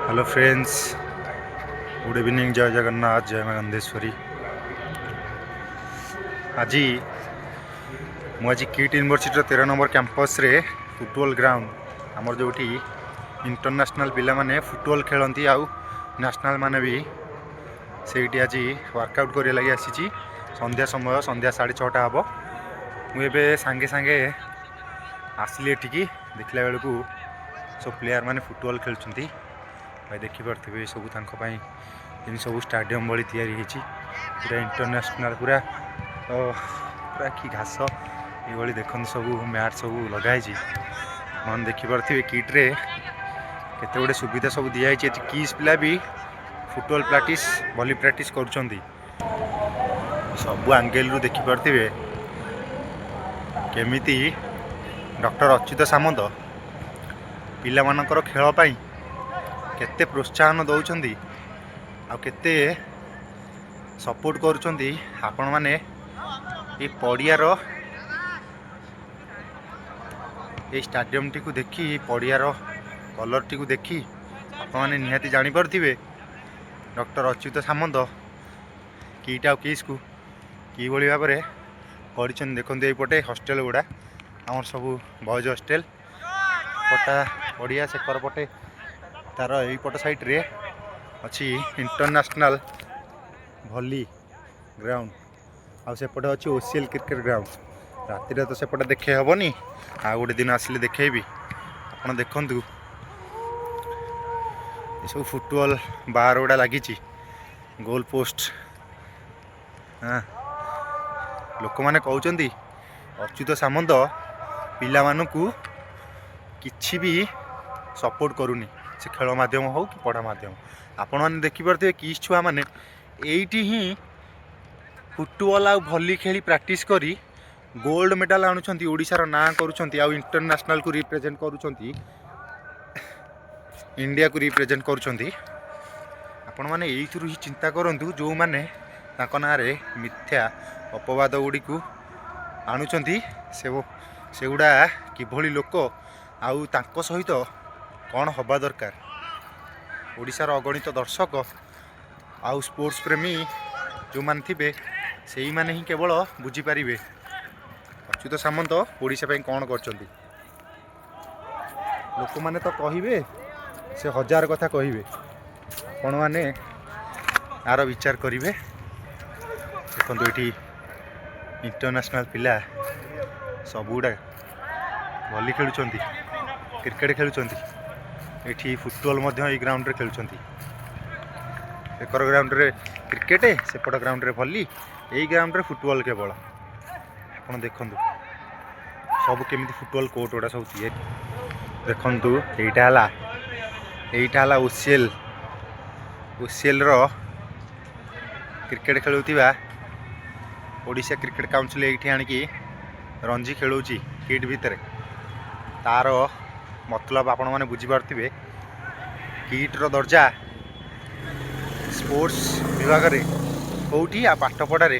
Hello friends, good evening. जय जगन्नाथ, जय मां गंधेश्वरी। आज मुझे किट यूनिवर्सिटी 13 नंबर कैंपस रे फुटबॉल ग्राउंड आमर जो इंटरनेशनल पिला माने फुटबॉल खेलती आउ नेशनल माने भी से आज वर्कआउट करने लगी आसी। संध्या समय संध्या 6:30 हम मुझे सांगे सांगे आसली एठिकी देखला बेलू सब प्लेयर माने फुटबॉल खेलुंट भाई देखिपे सब इन सब स्टाडियम भाई तैयारी पूरा इंटरनेशनल पूरा पूरा कि घास ये देखते सब मैट सब लगाई मन देखिपे किट्रे केते गुड़े सुविधा सब दिखाई किस पिला भी फुटबॉल प्रैक्टिस भली प्रैक्टिस कर सब एंगल रु देखिपे केमिति डॉक्टर अच्युत सामंत पिला मानकर खेल पाई केते प्रोत्साहन दौरान आते सपोर्ट करुँच आपण मैंने ये पड़ियार ये स्टाडियम टी देखी पड़ियार कलर टी देखी आपने निहाती जानीपे डॉक्टर अच्युत सामंत कीटा किस को कि भाव में कर देखते यपटे हॉस्टेल गुड़ा आम सब बॉयज हॉस्टेल पटा पड़िया सेकर पटे तार यपट साइड रे अच्छी इंटरनेशनल भली ग्राउंड आसेपटे अच्छी ओसीएल क्रिकेट ग्राउंड राति तो सेपटे देखे हेनी आ गोटे दिन आसिले देखेबी आप देखु सब फुटबॉल बार गुड़ा लगी गोल पोस्ट। हाँ लोक मैंने कहते अच्युत सामंत पिला मानू किछि भी सपोर्ट करूनी से खेल माध्यम हो कि पढ़ा माध्यम आपण मैंने देखिपे किस छुआ मैंने एटी ही फुटबॉल आ भली खेली प्रैक्टिस करी गोल्ड मेडल आणुछंती ओडिशार ना करूछंती आ इंटरनेशनल को रिप्रेजेंट करूछंती इंडिया को रिप्रेजेंट करूछंती। आपण माने एइथुरु ही चिंता करंतु जो माने ताको ना रे मिथ्या अपवाद गुडी को आणुछंती सेगुड़ा किभली लोक आउ तांको सहित कौन हवा दरकार ओडिशार अगणित दर्शक आउ स्पोर्ट्स प्रेमी जो मान थे से ही माने ही केवल बुझीपारे अच्युत सामंत ओडिशा पे कौन कर लोक माने तो कहिबे से हजार कथा कहिबे आपण माने यार विचार करिवे। देखो ये इंटरनेशनल पिला सबुड़ा भली खेलुंट क्रिकेट खेलुंट ये फुटबॉल ये ग्राउंड रे खेलुंट एकर ग्राउंड रे क्रिकेट सेपट ग्राउंड रे भली यही ग्राउंड रे फुटबॉल केवल आप देखु सब केमी फुटबॉल कोर्ट गुड़ा सब देखु यहीटा ओसीएल रो क्रिकेट खेलुवा ओडिशा क्रिकेट काउंसिल ये आणिकी रणजी खेलुची किट भितर तार मतलब आपण मैंने बुझीपारे किट रो दर्जा स्पोर्ट्स विभाग रे कौटी आ पाठ पढ़ारे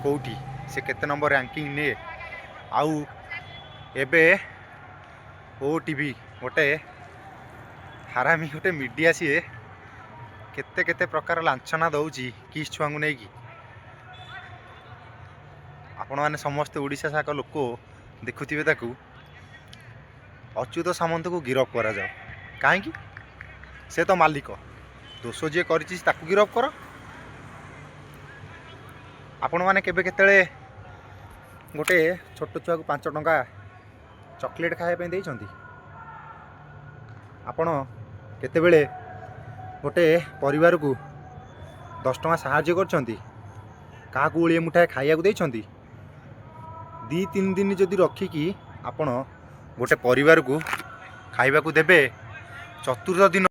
कौटी से केते नंबर रैंकिंग ने आउ एबे ओटीवी गोटे हारामी गोटे मीडिया सी केते केते प्रकार लांछना दौची किस छुआ को नहीं आपण मैंने समस्त ओडिशा साक लोक देखुथिबे ताकू अच्युत सामंत को गिरफ करा जाओ कहीं से तो मालिक दोष जी कर गिरफ कर आपण मैंने केबे केतले गोटे छोट छुआ को 5 टंका चॉकलेट खाया देइछंती आपण केतेबेले गोटे परिवार को 10 टंका साहाय्य करछंती क्या ओलिए मुठाए खाइया देइछंती 2-3 दिन जदि रखिकी आपण गोटे परिवार को खाइबा को देबे चतुर्थ दिन